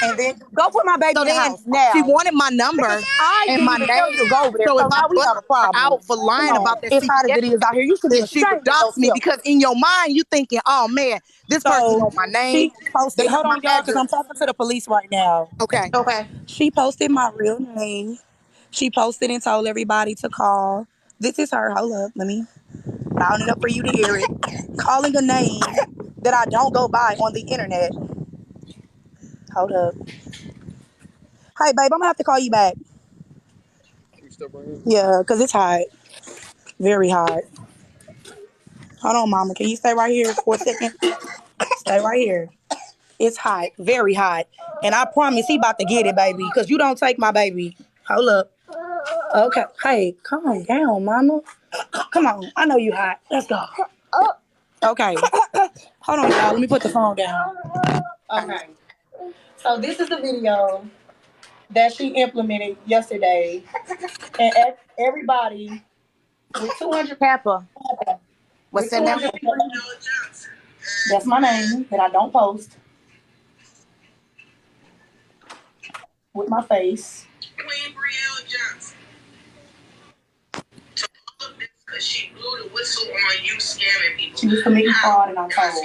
And then go put my baby So in the then house now. she wanted my number Because I and didn't my even tell you name. to go over there. So So if I now we bust have a her problem. out for Come lying on. about that As hot as CPS, it is out here, you should be then she ashamed would of dox me yourself. because in your mind you thinking, oh man, this person So know my name. she posted, They know hold my on, y'all, because I'm address. talking to the police right now. Okay. Okay. She posted my real name. She posted and told everybody to call. This is her. Hold up. Let me round it up for you to hear it. Calling a name that I don't go by on the internet. Hold up. Hey, babe, I'm going to have to call you back. Yeah, because it's hot. Very hot. Hold on, mama. Can you stay right here for a second? Stay right here. It's hot. Very hot. And I promise he about to get it, baby. Because you don't take my baby. Hold up. Okay. Hey, calm down, mama. Come on. I know you hot. Let's go. Okay. Hold on, y'all. Let me put the phone down. Okay. So this is the video that she implemented yesterday. And everybody with 200 Pepper. with What's in there? 200 people. That's my name that I don't post with my face. Queen Brielle Johnson. To all of this because she blew the whistle on you scamming people. She was committing fraud and I told her.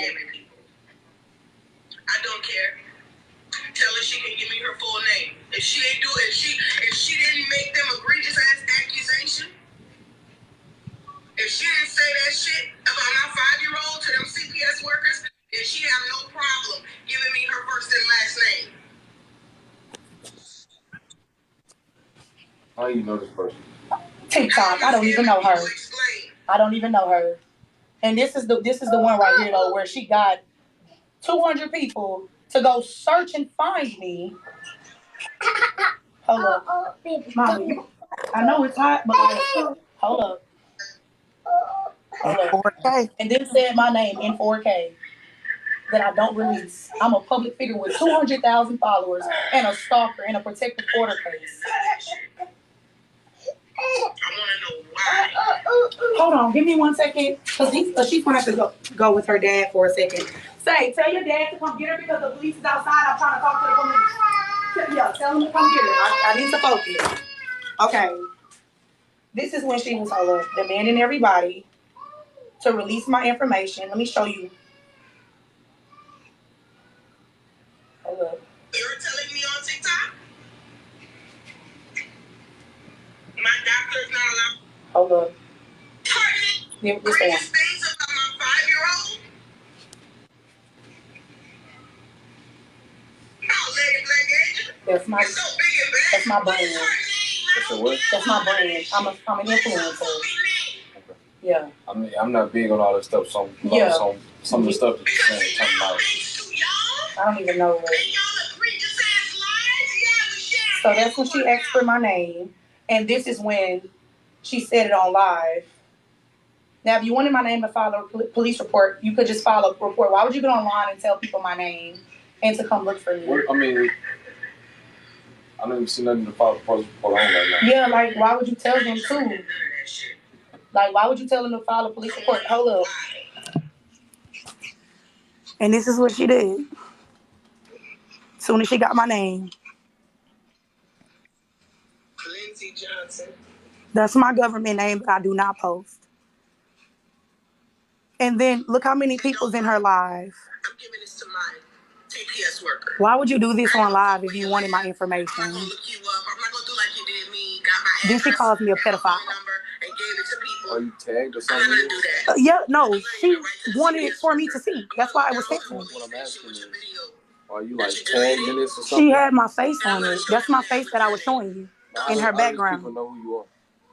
I don't care. Tell her she can give me her full name. If she ain't do it, if she didn't make them egregious ass accusation, if she didn't say that shit about my 5-year-old to them CPS workers, then she have no problem giving me her first and last name. How do you know this person? TikTok. I don't even know her. I don't even know her. And this is the one right here though, where she got 200 people to go search and find me. Hold up, mommy. I know it's hot, but hold up. Hold up. 4K. And then said my name in 4K that I don't release. I'm a public figure with 200,000 followers and a stalker in a protective order case. I want to know why. Hold on, give me 1 second, because she's gonna have to go with her dad for a second. Say, tell your dad to come get her because the police is outside. I'm trying to talk to the police. Yeah, tell him to come get her. I need to focus. Okay. This is when she was demanding everybody to release my information. Let me show you. Hold up. You're telling me on TikTok? My doctor is not allowed. Hold up. Targeting greatest things about my 5-year-old? Oh, Lady Black Angel. That's my so big and bad. That's my brand. That's a what? That's my brand. I'm an influencer. Okay. Yeah. I mean, I'm not big on all this stuff, so some of the stuff that you're saying talking about. I don't even know what. So that's when she asked for my name, and this is when she said it on live. Now, if you wanted my name to file a police report, you could just file a report. Why would you get online and tell people my name and to come look for me? I mean, I don't even see nothing to file a police report on right now. Yeah, like, why would you tell them to? Like, why would you tell them to file a police report? Hold up. And this is what she did. As soon as she got my name. Lindsay Johnson. That's my government name, but I do not post. And then look how many people's in her live. I'm giving this to my TPS worker. Why would you do this on live if you wanted my information? I'm not gonna look you up. I'm not gonna do like you did me. Got my address. Then she calls me a pedophile. And gave it to people. Are you tagged or something? I'm not gonna do that. Yeah, no. She wanted it for me to see. That's why it was sent to me. What I'm asking is, are you like tagged in this or something? She had my face on it. That's my face that I was showing you in her background. How do people know who you are?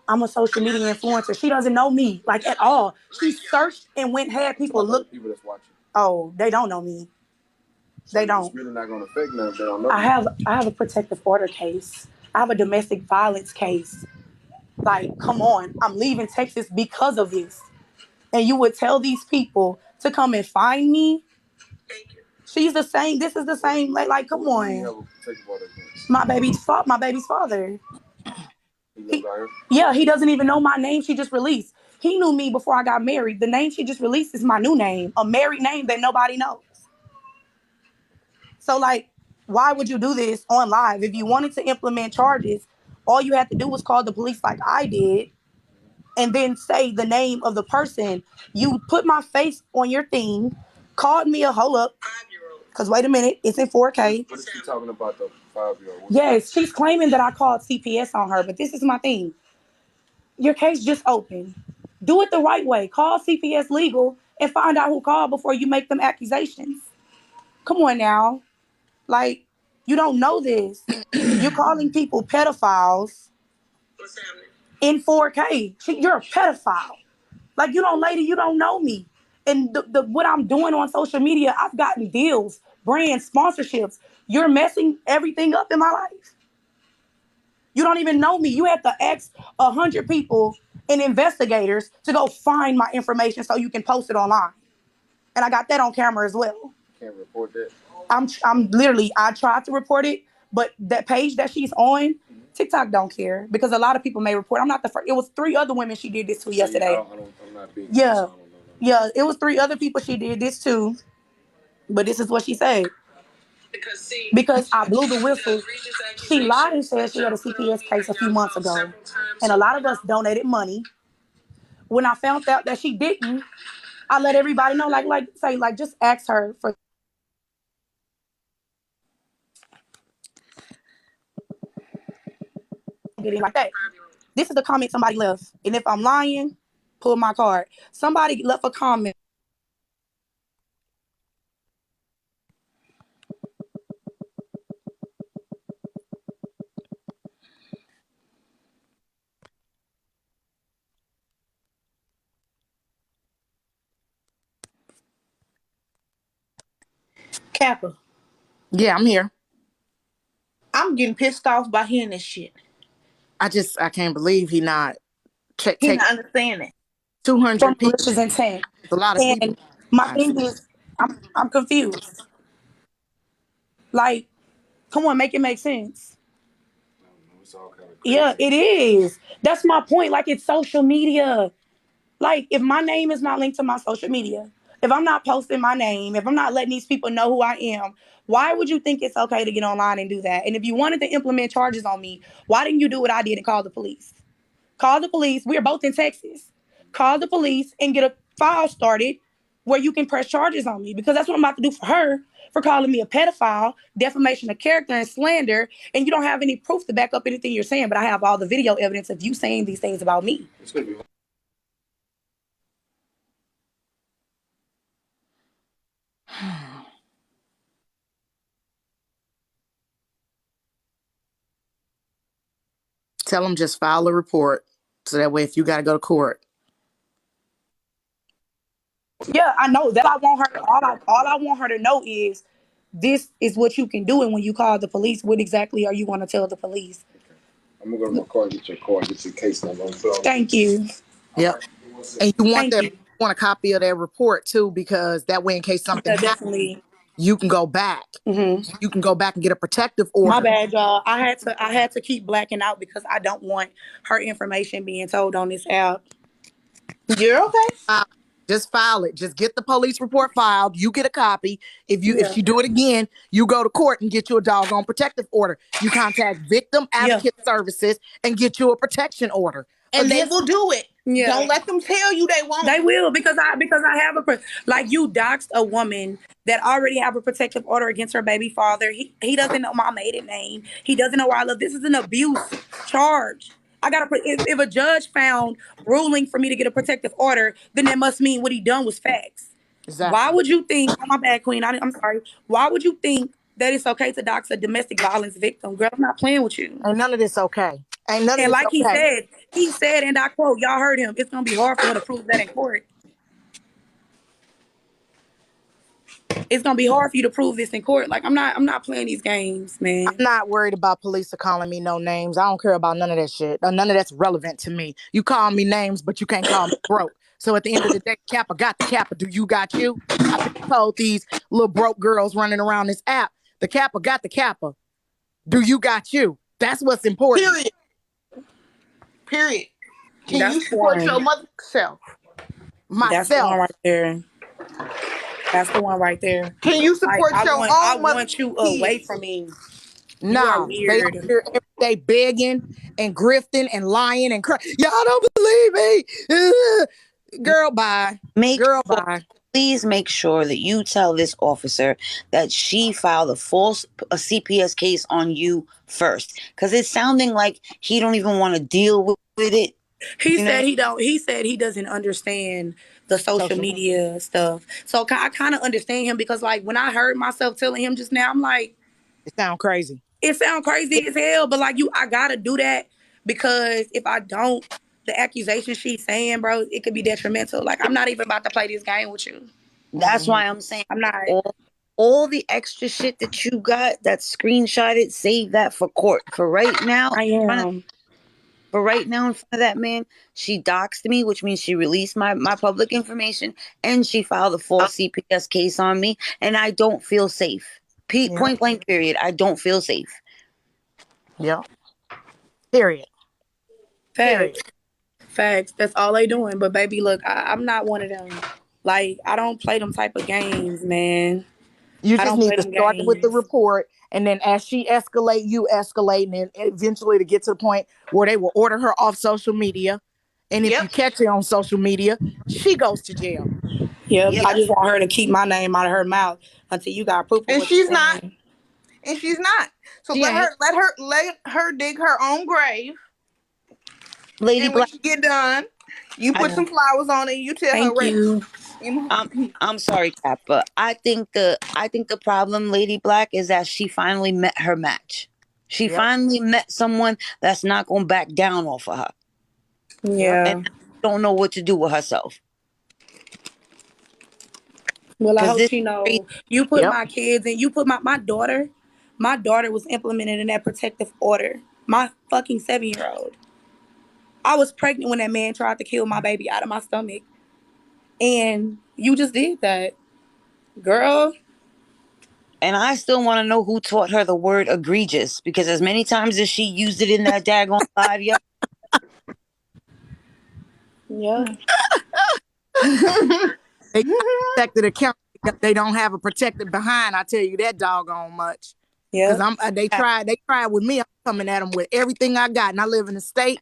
I'm a social media influencer. She doesn't know me, like, at all. She searched and had people look. People that's watching. Oh, they don't know me. They don't. It's really not going to affect them if they don't know. I have a protective order case. I have a domestic violence case. Like, come on. I'm leaving Texas because of this. And you would tell these people to come and find me? She's the same. This is the same. Like come on. My baby's father. He doesn't even know my name. She just released. He knew me before I got married. The name she just released is my new name, a married name that nobody knows. So, like, Why would you do this on live? If you wanted to implement charges, all you had to do was call the police like I did and then say the name of the person. You put my face on your thing, called me a hold up, because wait a minute, it's in 4K. What is she talking about, the 5-year-old? Yes, she's claiming that I called CPS on her, but this is my thing. Your case just opened. Do it the right way. Call CPS legal and find out who called before you make them accusations. Come on now. Like, you don't know this. You're calling people pedophiles in 4K. You're a pedophile. Like, you don't, lady, you don't know me. And what I'm doing on social media, I've gotten deals, brands, sponsorships. You're messing everything up in my life. You don't even know me. You have to ask 100 people and investigators to go find my information so you can post it online. And I got that on camera as well. Can't report that. I'm literally, I tried to report it, but that page that she's on, TikTok don't care because a lot of people may report. I'm not the first. It was 3 other women she did this to yesterday. I'm not big. Yeah. So I don't know. Yeah, it was 3 other people she did this to, but this is what she said. Because I blew the whistle. She lied and said she had a CPS case a few months ago, and a lot of us donated money. When I found out that she didn't, I let everybody know, like just ask her for getting like that. This is the comment somebody left, and if I'm lying, pull my card. Somebody left a comment. Kappa, Yeah, I'm here. I'm getting pissed off by hearing this shit. I can't believe he not He take not understanding. 200 From people. malicious intent. A lot of people. And my thing is, I'm confused. Like, come on, make it make sense. It's all kind of crazy. Yeah, it is. That's my point. Like, it's social media. Like, if my name is not linked to my social media, if I'm not posting my name, if I'm not letting these people know who I am, why would you think it's okay to get online and do that? And if you wanted to implement charges on me, why didn't you do what I did and call the police? Call the police. We're both in Texas. Call the police and get a file started where you can press charges on me, because that's what I'm about to do for her, for calling me a pedophile, defamation of character, and slander. And you don't have any proof to back up anything you're saying, but I have all the video evidence of you saying these things about me. It's gonna be. Tell them just file a report so that way if you got to go to court. Yeah, I know that. I want her. All I want her to know is this is what you can do. And when you call the police, what exactly are you going to tell the police? I'm gonna go to my car and get your car, get your case number. Thank you. Yep. And you want Thank you. want a copy of that report too, because that way in case something Yeah, happens, definitely. you can go back. Mm-hmm. You can go back and get a protective order. My bad, y'all. I had to keep blacking out because I don't want her information being told on this app. You're okay. Just file it. Just get the police report filed. You get a copy. If she do it again, you go to court and get you a doggone protective order. You contact Victim Advocate Services and get you a protection order. And they will do it. Yeah. Don't let them tell you they won't. They will, because I have like, you doxed a woman that already have a protective order against her baby father. He doesn't know my maiden name. He doesn't know where I live. This is an abuse charge. I gotta put, if a judge found ruling for me to get a protective order, then that must mean what he done was facts. Exactly. Why would you think? Oh, my bad, Queen. I'm sorry. Why would you think that it's okay to dox a domestic violence victim? Girl, I'm not playing with you. Ain't none of this okay. Ain't none of And this like okay. he said, and I quote, y'all heard him, it's gonna be hard for her to prove that in court. It's gonna be hard for you to prove this in court. Like, I'm not playing these games, man. I'm not worried about police are calling me no names. I don't care about none of that shit. None of that's relevant to me. You call me names, but you can't call me broke. So at the end of the day, Kappa got the Kappa. Do you got you? I've been told these little broke girls running around this app, the Kappa got the Kappa. Do you got you? That's what's important. Period. Can That's you support foreign. your mother self? That's one Myself. right there. That's the one right there. Can you Like support your I own mother want you away kids? from me. You are Nah, they out weird. here every day begging and grifting and lying and crying. Y'all don't believe me. Girl, bye. Make Girl, sure, bye. please make sure that you tell this officer that she filed a CPS case on you first, because it's sounding like he don't even want to deal with it. He You know, said he don't. He said he doesn't understand the social Social media. media stuff. So I kind of understand him because like when I heard myself telling him just now, I'm like, It sound crazy. it sounds crazy as hell, but like I gotta do that because if I don't, the accusation she's saying, bro, it could be detrimental. Like I'm not even about to play this game with you. that's Hmm. why I'm saying I'm not. all the extra shit that you got, that screenshotted, save that for court. For right now, I am. in front of that man, she doxed me, which means she released my public information, and she filed a false CPS case on me, and I don't feel safe. Yep. Point blank, period. I don't feel safe. Yep. Period. Facts. Period. Facts. That's all they doing. But baby, look, I'm not one of them. Like I don't play them type of games, man. You I just don't need play to them start with the games. report, and then as she escalate, you escalate, and then eventually to get to the point where they will order her off social media. And if you Yep. catch her on social media, she goes to jail. Yep. Yep. I just want her to keep my name out of her mouth until you got proof of And what you're she's not. saying. And she's not. So She ain't. let her dig her own grave. Lady And when Black, she get done, you I put Yeah. some flowers on it. And you tell her, Thank rest. you. I'm sorry, Kat, but I think the problem, Lady Black, is that she finally met her match. She Yep. finally met someone that's not gonna back down off of her, Yep. and Yeah. don't know what to do with herself. Well, I Cause hope this she crazy. know. You put Yep. my kids and you put my daughter. My daughter was implemented in that protective order. My fucking 7-year old. I was pregnant when that man tried to kill my baby out of my stomach. And you just did that. Girl, And I still want to know who taught her the word egregious, because as many times as she used it in that daggone live, yo, yeah, They protected account. They don't have a protected behind. I tell you that doggone much. Cause yeah, they tried with me. I'm coming at them with everything I got, and I live in a state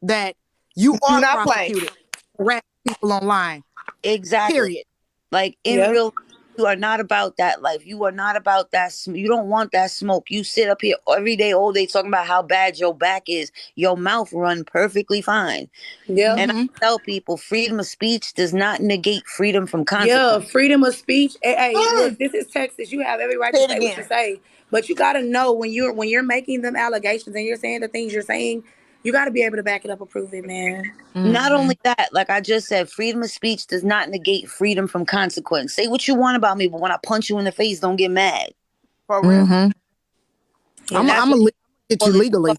that you Do are not play. prosecuted for harassing people online. exactly. Period. Like in yeah, real, you are not about that life. You are not about that. You don't want that smoke. You sit up here every day, all day, talking about how bad your back is. Your mouth run perfectly fine. yeah. And I Mm-hmm. tell people, freedom of speech does not negate freedom from Yeah, consequence. freedom of speech. Hey, look, this is Texas. You have every right Say to it say what you again. say, but you got to know when you're making them allegations and you're saying the things you're saying, you got to be able to back it up or prove it, man. Not Mm-hmm. only that, like I just said, freedom of speech does not negate freedom from consequence. Say what you want about me, but when I punch you in the face, don't get mad. For real. Mm-hmm. Yeah, And I'm that's I'm what gonna people get you all this legally. in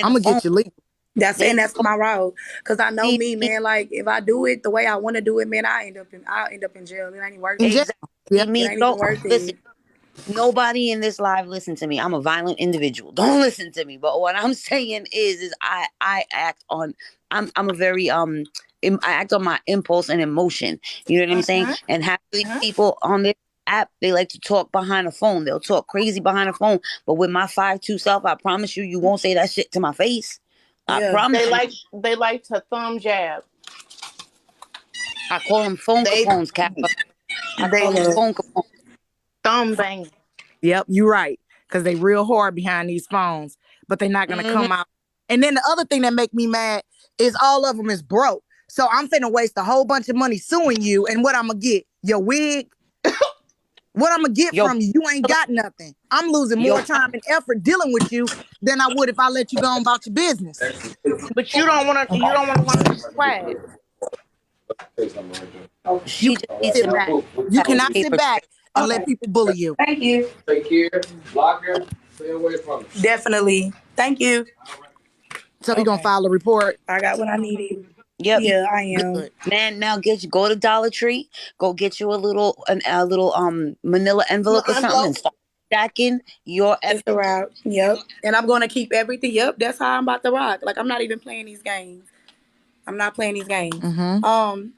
I'm the gonna phone. get you legal. and They that's my route. Cause I know see me, me man. Like if I do it the way I want to do it, man, I end up in jail. It ain't worth In jail. it. exactly Yep. It me. ain't even Don't worth listen. it. Nobody in this live listen to me. I'm a violent individual. Don't listen to me. But what I'm saying is I act on. I'm a very I act on my impulse and emotion. You know what I'm saying? Mm-hmm. And half of these Mm-hmm. people on this app, they like to talk behind the phone. They'll talk crazy behind the phone. But with my 5'2" self, I promise you, you won't say that shit to my face. I Yeah, promise you. They like to thumb jab. I call them phone They capones, Kappa. I they call them phone capones. thumb bang. Yep. You're right. Because they real hard behind these phones, but they're not gonna Hmm. come out. And then the other thing that make me mad is all of them is broke. So I'm finna waste a whole bunch of money suing you, and what I'm gonna get? Your wig? What I'm gonna get Yo, from you? You ain't got nothing. I'm losing yo, more time and effort dealing with you than I would if I let you go on about your business. But you don't wanna learn the swag. You she just cannot needs sit to back. You have cannot sit paper back trail. and let okay. people bully you. Thank you. Take care. Block her. Stay away from her. Definitely. Thank you. So you gonna Okay. file a report? I got what I needed. Yep. Yeah, I am. Good. Man, now go to Dollar Tree, go get you a little manila No envelope or something, and envelope. start stacking your That's the route. Yep. And I'm gonna keep everything. Yep. That's how I'm about to rock. Like I'm not even playing these games. I'm not playing these games. Mm-hmm. Um,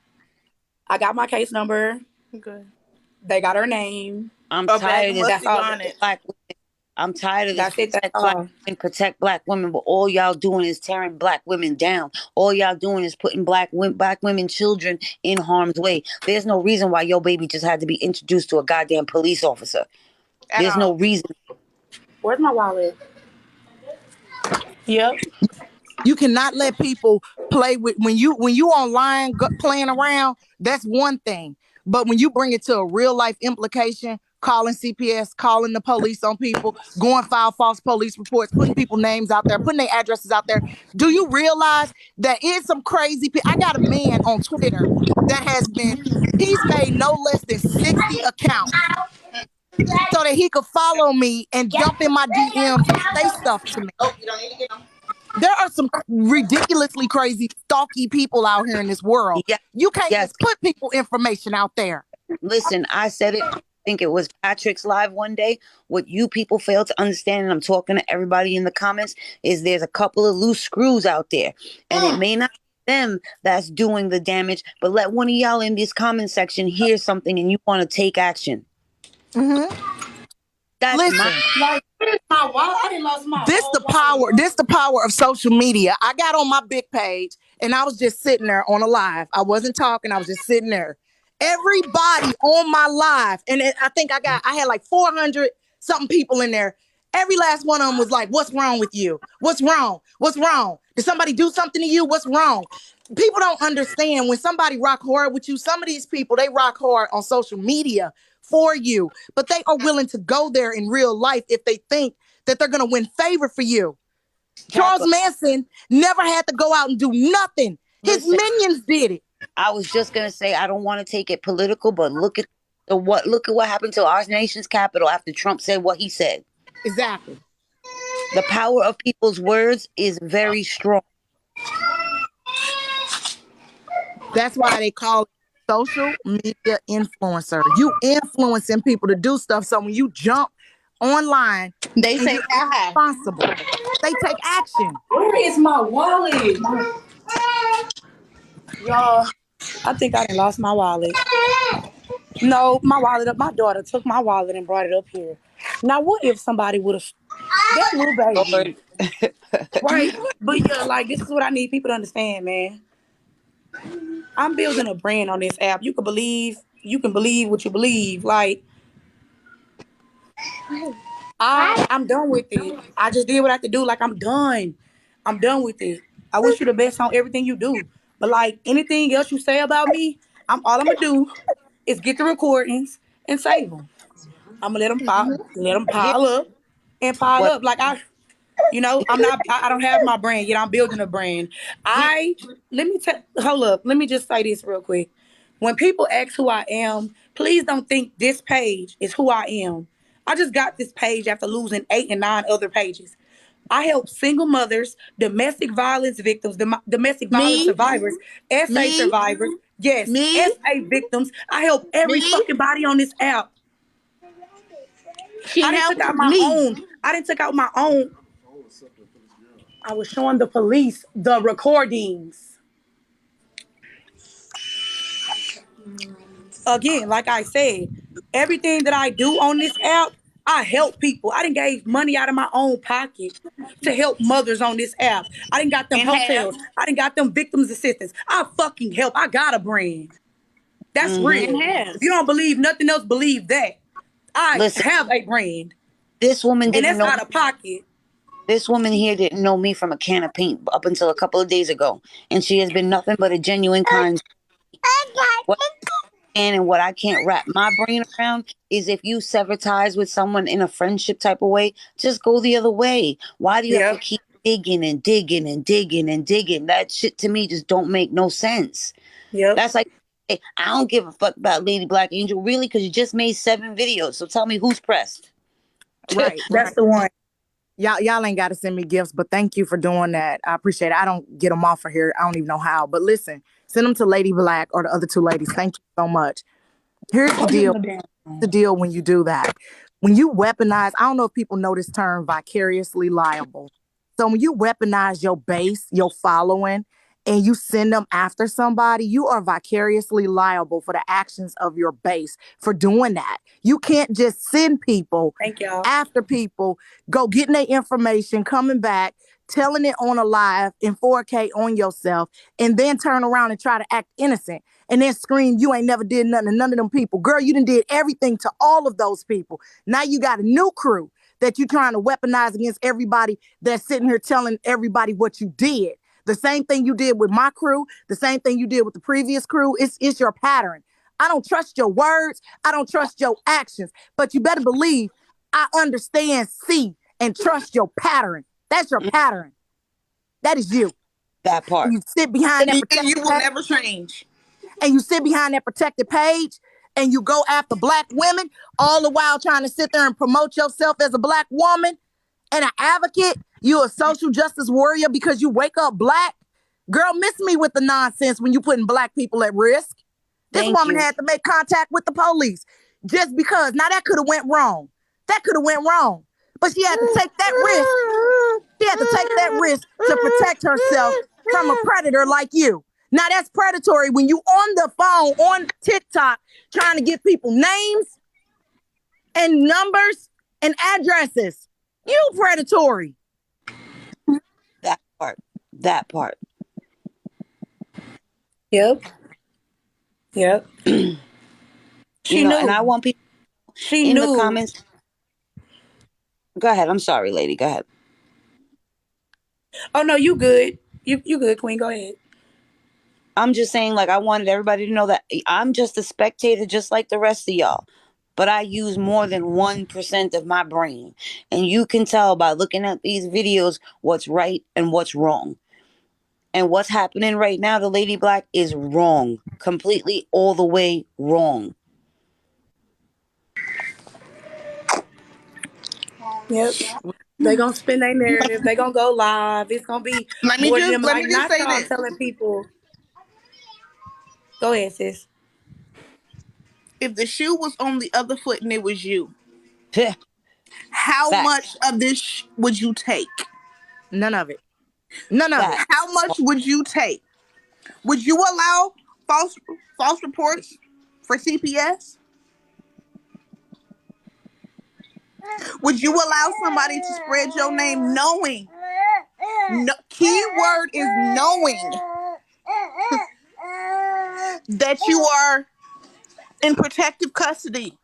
I got my case number. Good. They got her name. I'm A bag tired of of this That's mustard all. on it. black women. I'm tired of this That's it. That's all. protect black women, but all y'all doing is tearing black women down. All y'all doing is putting black women, children in harm's way. There's no reason why your baby just had to be introduced to a goddamn police officer. At There's no all. reason. Where's my wallet? Yep. You cannot let people play with when you online playing around. That's one thing, but when you bring it to a real life implication, calling CPS, calling the police on people, going file false police reports, putting people names out there, putting their addresses out there. Do you realize that is some crazy? I got a man on Twitter that has been. He's made no less than 60 accounts so that he could follow me and jump in my DMs and say stuff to me. Oh, you don't need to get them. There are some ridiculously crazy, stalky people out here in this world. Yes, You can't yes. just put people information out there. Listen, I said it. I think it was Patrick's live one day. What you people fail to understand, and I'm talking to everybody in the comments, is there's a couple of loose screws out there, and it may not be them that's doing the damage, but let one of y'all in this comment section hear something and you want to take action. Mm-hmm. That's my Listen, Like my wallet. I didn't lost my this whole the power. wallet. This the power of social media. I got on my big page and I was just sitting there on a live. I wasn't talking. I was just sitting there. Everybody on my live, and I think I had like 400 something people in there. Every last one of them was like, "What's wrong with you? What's wrong? What's wrong? Did somebody do something to you? What's wrong?" People don't understand when somebody rock hard with you. Some of these people, they rock hard on social media for you, but they are willing to go there in real life if they think that they're going to win favor for you. Charles Kappa. Manson never had to go out and do nothing. His Listen, minions did it. I was just gonna say I don't want to take it political, but look at what happened to our nation's capital after Trump said what he said. Exactly. The power of people's words is very strong. That's why they call it social media influencer. You influencing people to do stuff. So when you jump online They and say you're hi. responsible, they take action. Where is my wallet? Y'all, I think I done lost my wallet. No, my wallet up. My daughter took my wallet and brought it up here. Now, what if somebody would have that little baby? Lord. Right. But yeah, like this is what I need people to understand, man. I'm building a brand on this app. You can believe what you believe. Like I'm done with it. I just did what I had to do. Like I'm done. I'm done with it. I wish you the best on everything you do. But like anything else you say about me, I'm gonna do is get the recordings and save them. I'm gonna let them Here, pile up and pile what? up. Like I'm not. I don't have my brand yet. I'm building a brand. Here, I let me tell. Hold up. Let me just say this real quick. When people ask who I am, please don't think this page is who I am. I just got this page after losing 8 and 9 other pages. I help single mothers, domestic violence victims, domestic violence Me, survivors, SA me, survivors. Yes, me, SA victims. I help every me. fucking body on this app. She I didn't took helped out my me. own. I didn't took out my own. I was showing the police the recordings. Again, like I said, everything that I do on this app, I help people. I didn't gave money out of my own pocket to help mothers on this app. I didn't got them And half. hotels. I didn't got them victims assistance. I fucking help. I got a brand. That's mm-hmm. And real. half. If you don't believe nothing else, believe that. I Listen, have a brand. this woman And didn't that's know. out of pocket. This woman here didn't know me from a can of paint up until a couple of days ago, and she has been nothing but a genuine kind. What and what I can't wrap my brain around is if you sever ties with someone in a friendship type of way, just go the other way. Why do you have to Yep. keep digging and digging and digging and digging? That shit to me just don't make no sense. Yep. That's like, hey, I don't give a fuck about Lady Black Angel, really, because you just made 7 videos. So tell me who's pressed. Right, That's right. the one. Y'all ain't got to send me gifts, but thank you for doing that. I appreciate it. I don't get them off of here. I don't even know how. But listen, send them to Lady Black or the other two ladies. Thank you so much. Here's the Go give deal. them a damn. The deal when you do that. When you weaponize, I don't know if people know this term vicariously liable. So when you weaponize your base, your following, and you send them after somebody, you are vicariously liable for the actions of your base for doing that. You can't just send people Thank y'all. after people, go getting their information, coming back, telling it on a live in 4K on yourself, and then turn around and try to act innocent and then scream you ain't never did nothing to none of them people. Girl, you done did everything to all of those people. Now you got a new crew that you trying to weaponize against everybody that's sitting here telling everybody what you did. The same thing you did with my crew, the same thing you did with the previous crew. It's your pattern. I don't trust your words. I don't trust your actions. But you better believe I understand, see, and trust your pattern. That's your pattern. That is you. That part. And you sit behind that And you protected will page, never change. and you sit behind that protected page, and you go after black women, all the while trying to sit there and promote yourself as a black woman and an advocate. You a social justice warrior because you wake up black. Girl, miss me with the nonsense when you putting black people at risk. This Thank woman you. had to make contact with the police just because. Now that could have went wrong. That could have went wrong. But she had to take that risk. She had to take that risk to protect herself from a predator like you. Now that's predatory when you on the phone on TikTok trying to give people names and numbers and addresses. You predatory. That part. That part. Yep. Yep. You She know, and knew. I want people She in the knew. comments. Go ahead. I'm sorry, lady. Go ahead. Oh no, you good. You good, Queen. Go ahead. I'm just saying, like, I wanted everybody to know that I'm just a spectator, just like the rest of y'all. But I use more than 1% of my brain. And you can tell by looking at these videos what's right and what's wrong. And what's happening right now to Lady Black is wrong. Completely all the way wrong. Yep. They gonna spin their narrative. They gonna go live. It's gonna be more than them. Let Like me just not say y'all this. telling people. Go ahead, sis. If the shoe was on the other foot and it was you, how Facts. much of this would you take? None of it. None of it. How Facts. much would you take? Would you allow false false reports for CPS? Would you allow somebody to spread your name knowing? No, keyword is knowing that you are in protective custody.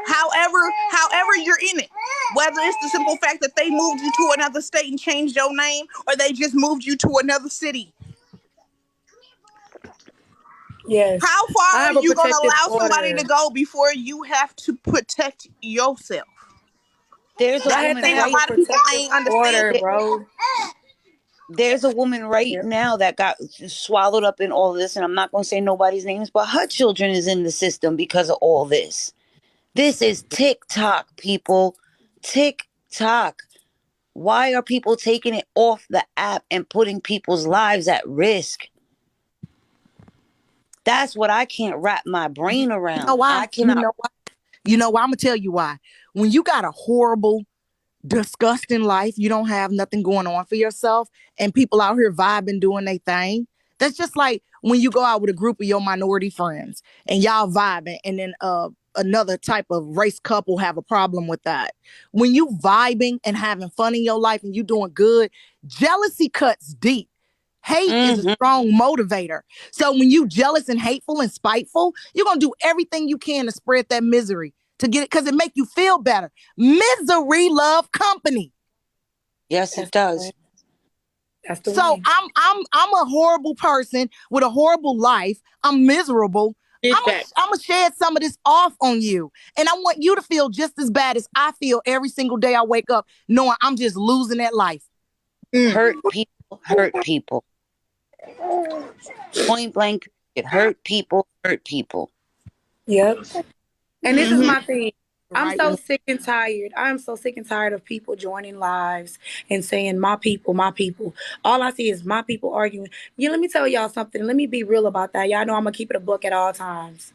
However you're in it. Whether it's the simple fact that they moved you to another state and changed your name, or they just moved you to another city. Yes. How far I are have a you going to protective allow somebody order. to go before you have to protect yourself? There's a I That's the had to woman thing a have a right. lot of people protective ain't understand. order, bro. There's a woman right Yep. now that got swallowed up in all this, and I'm not going to say nobody's names, but her children is in the system because of all this. This is TikTok, people. TikTok. Why are people taking it off the app and putting people's lives at risk? That's what I can't wrap my You brain know around. why? I cannot. You know why? I'm gonna tell you why. When you got a horrible, disgusting life, you don't have nothing going on for yourself, and people out here vibing doing their thing. That's just like when you go out with a group of your minority friends and y'all vibing, and then another type of race couple have a problem with that. When you vibing and having fun in your life and you doing good, jealousy cuts deep. Hate is a Mm-hmm. strong motivator. So when you jealous and hateful and spiteful, you're gonna do everything you can to spread that misery to get it because it make you feel better. Misery love company. Yes, it That's does. that's the So way. I'm a horrible person with a horrible life. I'm miserable. Did that. I'm gonna shed some of this off on you, and I want you to feel just as bad as I feel every single day I wake up, knowing I'm just losing that life. Hurt people, hurt people. Point blank, it hurt people, hurt people. Yep. And this is Mm-hmm. my thing. I'm Right? so sick and tired. I'm so sick and tired of people joining lives and saying my people, my people. All I see is my people arguing. Yeah, let me tell y'all something. Let me be real about that. Y'all know I'm gonna keep it a book at all times.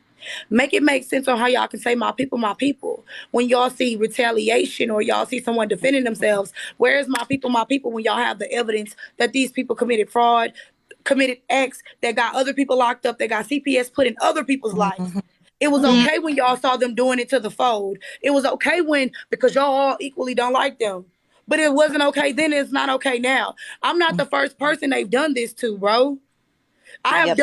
Make it make sense on how y'all can say my people, my people. When y'all see retaliation or y'all see someone defending themselves, where is my people, when y'all have the evidence that these people committed fraud, committed acts that got other people locked up, that got CPS put in other people's lives. Mm-hmm. It was Mm-hmm. okay when y'all saw them doing it to the fold. It was okay when, because y'all all equally don't like them. But it wasn't okay then, it's not okay now. I'm not the first person they've done this to, bro. Yep.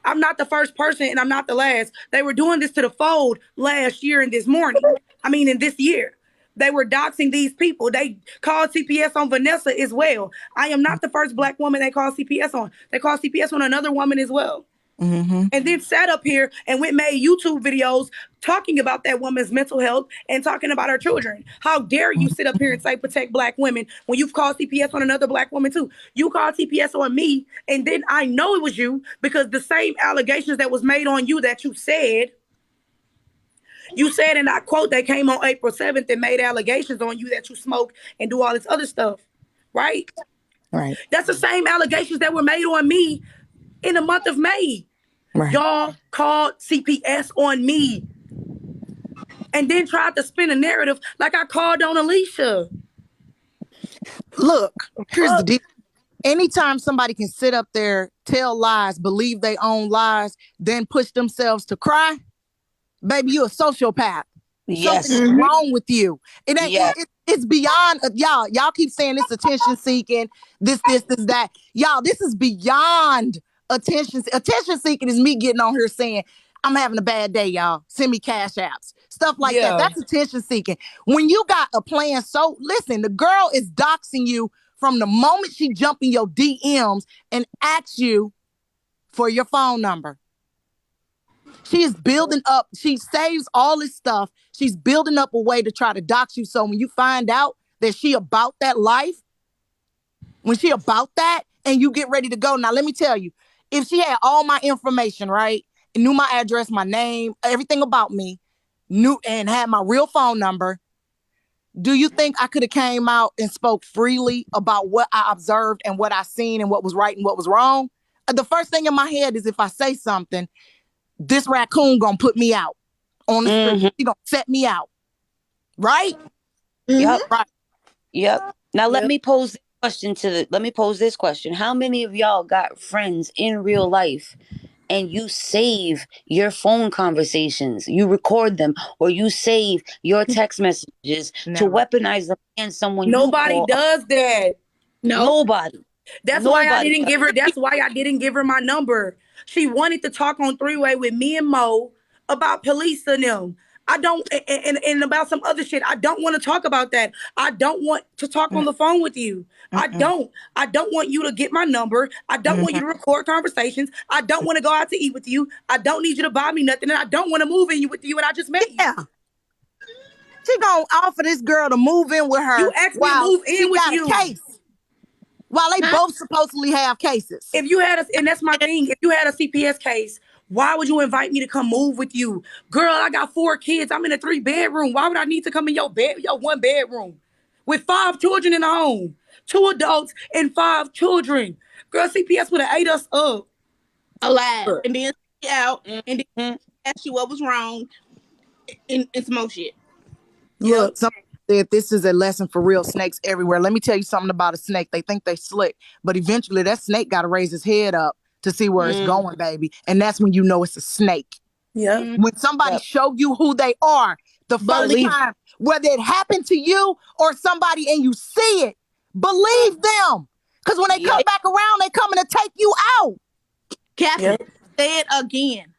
I'm not the first person and I'm not the last. They were doing this to the fold last year and this morning. I mean, in this year. They were doxing these people. They called CPS on Vanessa as well. I am not the first black woman they called CPS on. They called CPS on another woman as well. Mm-hmm. And then sat up here and went made YouTube videos talking about that woman's mental health and talking about her children. How dare you sit up here and say protect black women when you've called CPS on another black woman too? You called CPS on me, and then I know it was you because the same allegations that was made on you that you said, and I quote, they came on April 7th and made allegations on you that you smoke and do all this other stuff, right? Right. That's the same allegations that were made on me in the month of May. Right. Y'all called CPS on me and then tried to spin a narrative like I called on Alicia. Look, here's the deal. Anytime somebody can sit up there, tell lies, believe they own lies, then push themselves to cry, baby, you a sociopath. Yes. Something is wrong with you. It ain't. Yes. It's beyond y'all. Y'all keep saying it's attention seeking. This, that. Y'all, this is beyond attention. Attention seeking is me getting on here saying I'm having a bad day, y'all. Send me cash apps, stuff like that. That's attention seeking. When you got a plan, so listen, the girl is doxing you from the moment she jump in your DMs and asks you for your phone number. She is building up. She saves all this stuff. She's building up a way to try to dox you. So when you find out that she about that life, when she about that and you get ready to go, now let me tell you, if she had all my information, right, and knew my address, my name, everything about me, knew and had my real phone number, do you think I could have came out and spoke freely about what I observed and what I seen and what was right and what was wrong? The first thing in my head is if I say something, this raccoon gonna put me out on the street. She gonna set me out. Right? Yep. Right. Yep. Now let me pose this question. How many of y'all got friends in real life and you save your phone conversations, you record them, or you save your text messages to weaponize them against someone Nobody you call? does that. No. Nobody. That's why I didn't give her. That's why I didn't give her my number. She wanted to talk on three-way with me and Mo about police and them. I don't, and about some other shit. I don't want to talk about that. I don't want to talk on the phone with you. I don't want you to get my number. I don't want you to record conversations. I don't want to go out to eat with you. I don't need you to buy me nothing. And I don't want to move in with you. And I just met you. Yeah. She gonna offer this girl to move in with her. You asked me to move in with you. A case. While they both supposedly have cases. If you had and that's my thing, if you had a CPS case, why would you invite me to come move with you? Girl, I got 4 kids. I'm in a 3-bedroom. Why would I need to come in your 1-bedroom? With 5 children in the home. 2 adults and 5 children. Girl, CPS would have ate us up. Alive. And then out and then ask you what was wrong and some more shit. Look, somebody said this is a lesson for real snakes everywhere. Let me tell you something about a snake. They think they slick, but eventually that snake got to raise his head up to see where it's going, baby. And that's when you know it's a snake. Yeah. When somebody show you who they are, the first time, whether it happened to you or somebody and you see it, believe them. Because when they come back around, they coming to take you out. Captain, say it again.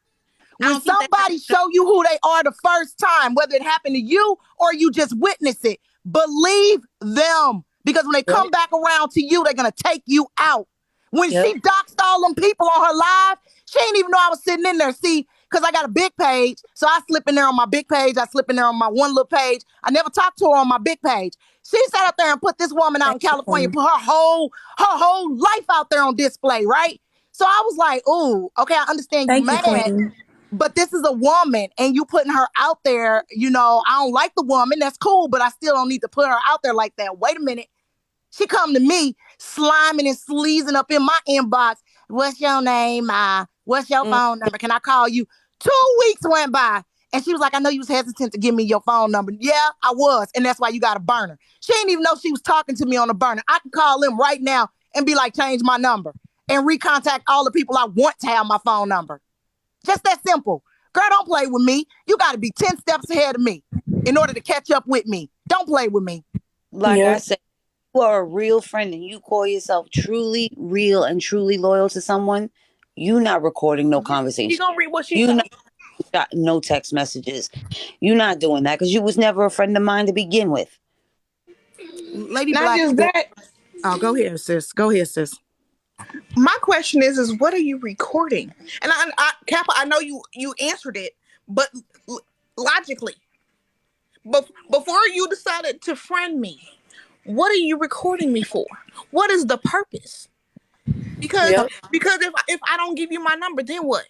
When somebody show you who they are the first time, whether it happened to you or you just witness it, believe them. Because when they come back around to you, they're going to take you out. When she doxed all them people on her live, she didn't even know I was sitting in there. See, because I got a big page, so I slip in there on my big page. I slip in there on my one little page. I never talked to her on my big page. She sat up there and put this woman out in California, put her whole life out there on display, right? So I was like, ooh, okay, I understand you mad. But this is a woman and you putting her out there, you know, I don't like the woman. That's cool, but I still don't need to put her out there like that. Wait a minute. She come to me sliming and sleazing up in my inbox. What's your name? What's your phone number? Can I call you? 2 weeks went by and she was like, I know you was hesitant to give me your phone number. Yeah, I was. And that's why you got a burner. She didn't even know she was talking to me on a burner. I can call him right now and be like, change my number. and recontact all the people I want to have my phone number. Just that simple. Girl, don't play with me. You got to be 10 steps ahead of me in order to catch up with me. Don't play with me. Like I Yep. said, you are a real friend and you call yourself truly real and truly loyal to someone, you not recording no You conversation. gonna read what she You said? not got no text messages. You not doing that because you was never a friend of mine to begin with. Lady Not Black just said, that. oh, go ahead, sis. Go ahead, sis. My question is what are you recording? And Kappa, I know you answered it, but logically, before you decided to friend me, what are you recording me for? What is the purpose? Because Yep. if I don't give you my number, then what?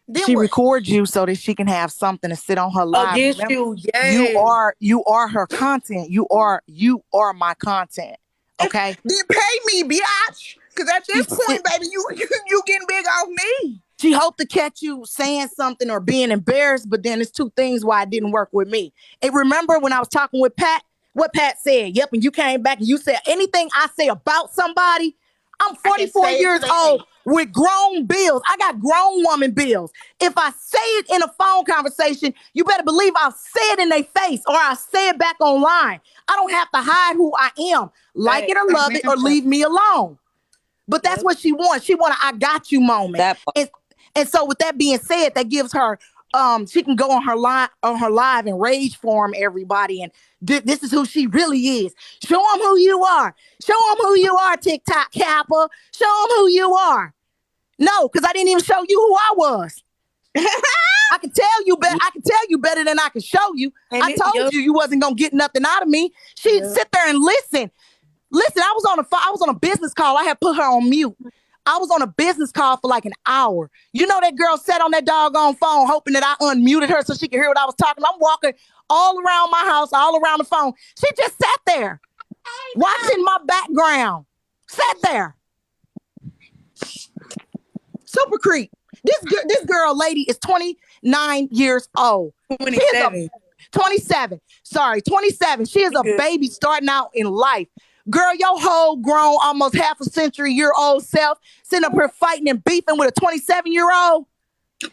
Then She what? records you so that she can have something to sit on her live. Against Remember, you, yes. you are her content. You are my content. If Okay. then pay me, biatch. Because at this point, baby, you getting big off me. She hoped to catch you saying something or being embarrassed, but then it's two things why it didn't work with me. And remember when I was talking with Pat, what Pat said? Yep, and you came back and you said anything I say about somebody, I'm I can 44 say it to years their old face. with grown bills. I got grown woman bills. If I say it in a phone conversation, you better believe I'll say it in their face or I'll say it back online. I don't have to hide who I am. Like it or love it or leave me alone. But that's Yep. what she wants. She want a I got you moment. That part. And so with that being said, that gives her she can go on her live and rage form everybody and this is who she really is. Show them who you are. Show them who you are, TikTok Kappa. Show them who you are. No, because I didn't even show you who I was. I can tell you better. I can tell you better than I can show you. And I it, told yep. you wasn't gonna get nothing out of me. She'd Yep. sit there and listen. Listen, I was on a business call. I had put her on mute. I was on a business call for like an hour. You know that girl sat on that doggone phone hoping that I unmuted her so she could hear what I was talking. I'm walking all around my house, all around the phone. She just sat there watching my background. Sat there. Super creep. This girl lady is 29 years old. She is a 27. 27. Sorry, 27. She is a Good. baby starting out in life. Girl, your whole grown, almost half a century year old self sitting up here fighting and beefing with a 27-year-old.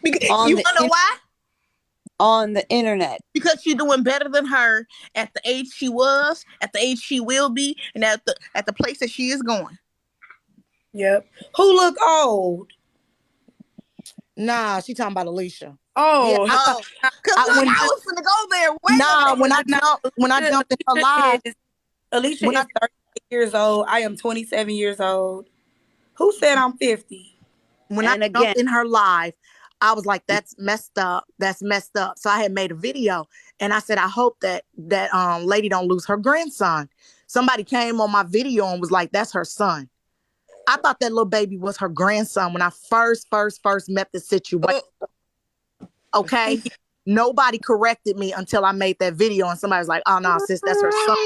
Because On you the wanna know why? on the internet. Because she's doing better than her at the age she was, at the age she will be, and at the place that she is going. Yep. Who look old? Nah, she talking about Alicia. Yeah, Oh, Oh, cause look, when I was gonna go there. Wait nah, a minute. when I jumped in her live, Alicia when I is 38 years old. I am 27 years old. Who said I'm 50? when I And again, jumped in her live, I was like, that's messed up. That's messed up. So I had made a video and I said, I hope that lady don't lose her grandson. Somebody came on my video and was like, that's her son. I thought that little baby was her grandson when I first met the situation. Okay. Nobody corrected me until I made that video and somebody was like, oh no, sis, that's her son.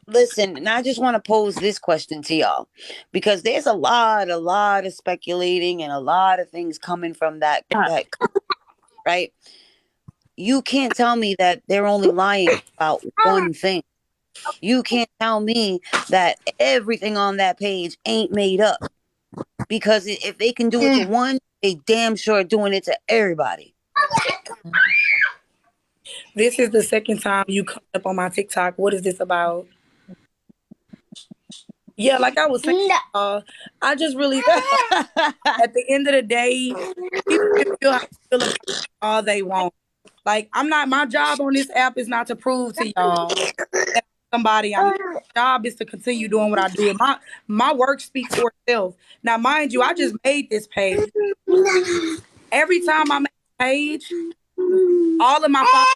listen, and I just want to pose this question to y'all because there's a lot of speculating and a lot of things coming from that right? You can't tell me that they're only lying about one thing. You can't tell me that everything on that page ain't made up because if they can do it to one, they damn sure are doing it to everybody. This is the second time you come up on my TikTok. What is this about? Yeah, like I was saying, I just really at the end of the day, people can feel how they feel about all they want. Like my job on this app is not to prove to y'all that somebody I'm my job is to continue doing what I do. And my work speaks for itself. Now, mind you, I just made this page. Every time I make a page, all of my followers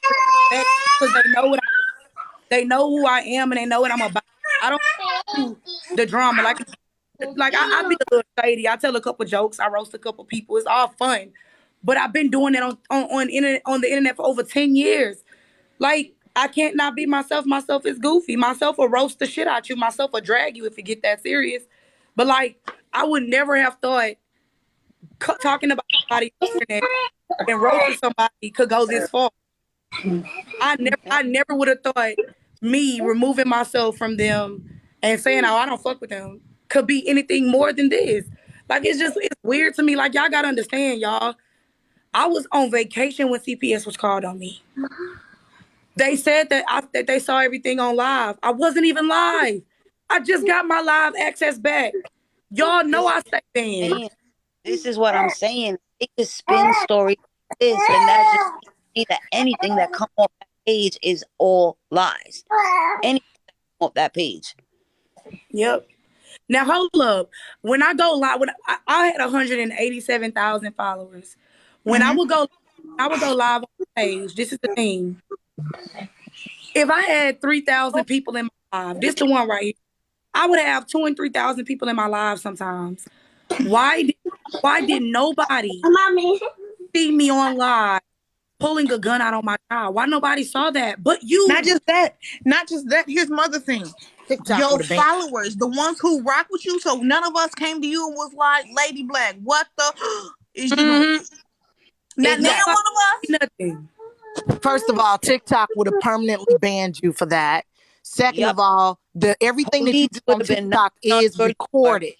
back because they know who I am and they know what I'm about. I don't do the drama. I be a little shady. I tell a couple jokes. I roast a couple people. It's all fun. But I've been doing it on the internet for over 10 years. Like, I can't not be myself. Myself is goofy. Myself will roast the shit out you. Myself will drag you if you get that serious. But like, I would never have thought talking about somebody on the internet and roasting somebody could go this far. I never would have thought me removing myself from them and saying, "Oh, I don't fuck with them." could be anything more than this. Like, it's weird to me. Like, y'all gotta understand, y'all. I was on vacation when CPS was called on me. They said that they saw everything on live. I wasn't even live. I just got my live access back. Y'all know I stay banned. This is what I'm saying. They could spin stories like this, and that just means that anything that comes off that page is all lies. Anything off that page. Yep. Now hold up. When I go live, when I had 187,000 followers. When I would go live on the page. This is the thing. If I had 3,000 people in my live, this the one right here. I would have 2 and 3,000 people in my live sometimes. Why did nobody see me on live pulling a gun out on my child? Why nobody saw that? But you. Not just that. Here's my other thing. TikTok Your would have been. followers, the ones who rock with you. So none of us came to you and was like, "Lady Black, what the is you doing?" Not Exactly. one of us. Nothing. First of all, TikTok would have permanently banned you for that. Second of all, everything that you Police do would on have been TikTok knocking on is your door. recorded.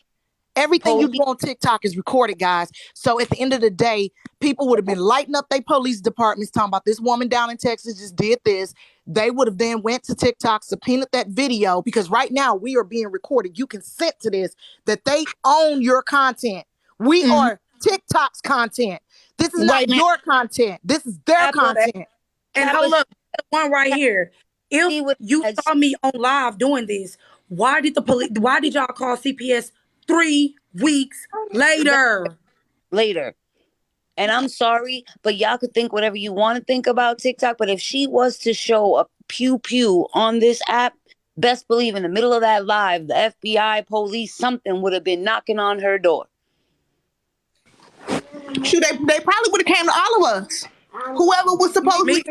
Everything you do Police. on TikTok is recorded, guys. So at the end of the day, people would have been lighting up their police departments talking about this woman down in Texas just did this. They would have then went to TikTok, subpoenaed that video, because right now we are being recorded. You consent to this, that they own your content. We are TikTok's content. This is not your content. This is their content. And hold up, the one right here. If you saw me on live doing this, why did y'all call CPS 3 weeks later? And I'm sorry, but y'all could think whatever you want to think about TikTok. But if she was to show a pew pew on this app, best believe in the middle of that live, the FBI, police, something would have been knocking on her door. Shoot, they probably would have came to all of us. Whoever was supposedly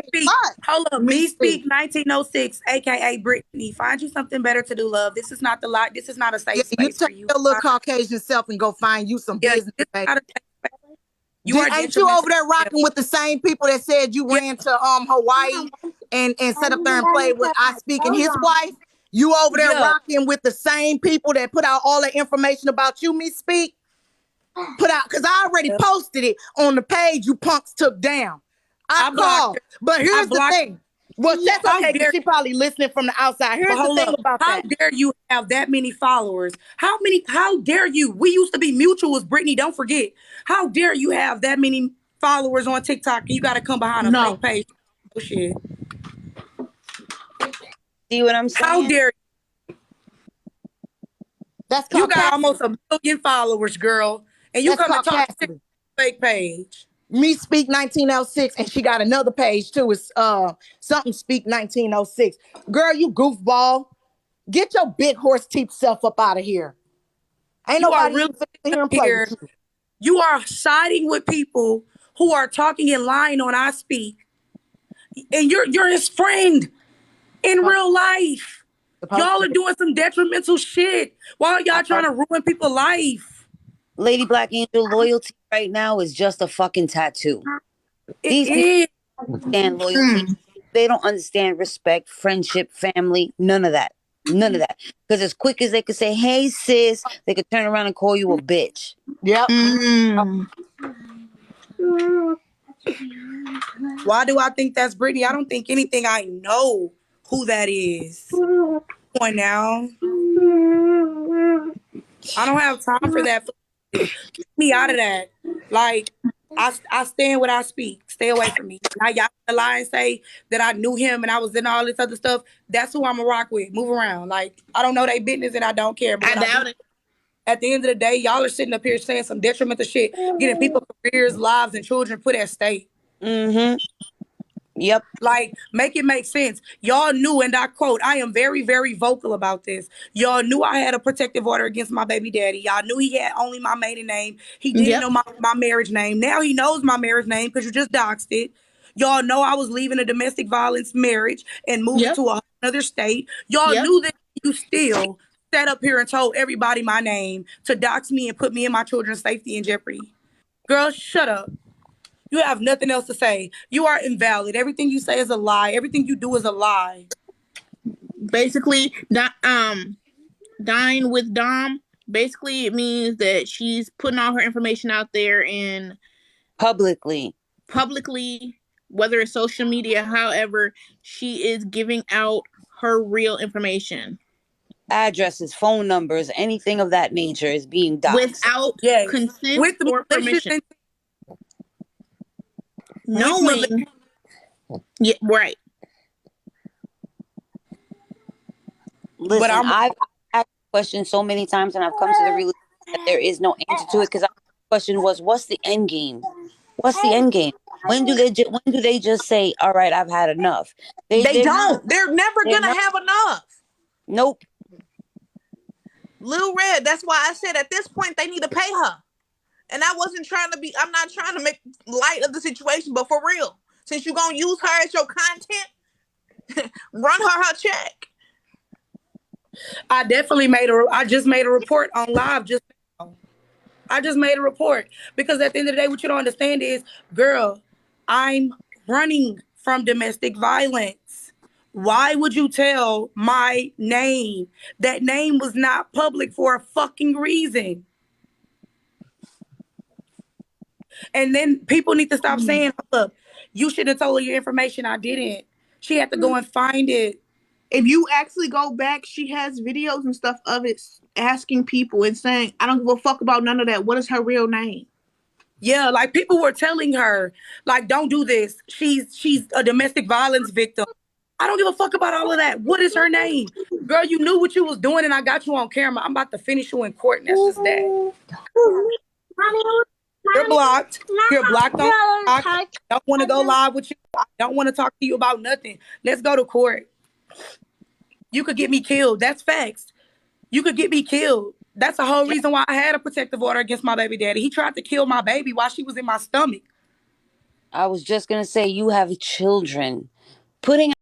hold up, me speak 1906, aka Brittany. Find you something better to do, love. This is not the lot. This is not a safe space for you. Your little Caucasian self and go find you some business. Ain't you over there rocking with the same people that said you ran to Hawaii and sat up there and played with I Speak and his wife? You over there rocking with the same people that put out all the information about you, Me Speak? Put out, because I already posted it on the page you punks took down. I called. But here's the thing. Well, that's okay, because she probably listening from the outside. Here's the thing about that. How dare you have that many followers? How dare you? We used to be mutuals, Brittany, don't forget. How dare you have that many followers on TikTok and you got to come behind a fake page? Oh, shit. See what I'm saying? How dare you? That's you got almost 1 million followers, girl. And you come and talk to a fake page. Me Speak 1906, and she got another page too. It's something Speak 1906. Girl, you goofball. Get your big horse teeth self up out of here. Ain't nobody really here and play with you. You are siding with people who are talking and lying on I Speak. And you're his friend in real life. Y'all are doing some detrimental shit while y'all trying to ruin people's life. Lady Black Angel, loyalty right now is just a fucking tattoo. These people don't understand loyalty. They don't understand respect, friendship, family, none of that. None of that. Because as quick as they could say, hey, sis, they could turn around and call you a bitch. Yep. Why do I think that's Brittany? I don't think anything. I know who that is. Come on now. I don't have time for that. Get me out of that. Like, I stand what I speak. Stay away from me. Now y'all lie and say that I knew him and I was in all this other stuff. That's who I'm a rock with. Move around. Like, I don't know their business and I don't care. But I doubt it. At the end of the day, y'all are sitting up here saying some detrimental shit, getting people's careers, lives, and children put at stake. Yep. Like, make it make sense. Y'all knew, and I quote, I am very, very vocal about this. Y'all knew I had a protective order against my baby daddy. Y'all knew he had only my maiden name. He didn't know my marriage name. Now he knows my marriage name because you just doxed it. Y'all know I was leaving a domestic violence marriage and moving to another state. Y'all knew that you still sat up here and told everybody my name to dox me and put me and my children's safety in jeopardy. Girl, shut up. You have nothing else to say. You are invalid. Everything you say is a lie. Everything you do is a lie. Basically, dine with Dom Basically, it means that she's putting all her information out there and publicly, whether it's social media, however, she is giving out her real information addresses, phone numbers, anything of that nature is being doxxed. without Yes. consent With or malicious permission. with malicious. Knowing, yeah, right. Listen, I've asked questions so many times, and I've come to the realization that there is no answer to it. Because the question was, "What's the end game? What's the end game? When do they just say, all right, I've had enough?" They They're don't. not. They're never They're gonna not. have enough. Nope. Lil Red. That's why I said at this point they need to pay her. And I'm not trying to make light of the situation, but for real, since you're gonna use her as your content, run her check. I just made a report on live just now. I just made a report because at the end of the day, what you don't understand is, girl, I'm running from domestic violence. Why would you tell my name? That name was not public for a fucking reason. And then people need to stop saying, look, you should have told her your information. I didn't. She had to go and find it. If you actually go back, she has videos and stuff of it asking people and saying, I don't give a fuck about none of that. What is her real name? Yeah, like people were telling her, like, don't do this. She's a domestic violence victim. I don't give a fuck about all of that. What is her name? Girl, you knew what you was doing and I got you on camera. I'm about to finish you in court and that's just that. You're blocked. You're blocked on TikTok. I don't want to go live with you. I don't want to talk to you about nothing. Let's go to court. You could get me killed. That's facts. You could get me killed. That's the whole reason why I had a protective order against my baby daddy. He tried to kill my baby while she was in my stomach. I was just gonna say, you have children. Putting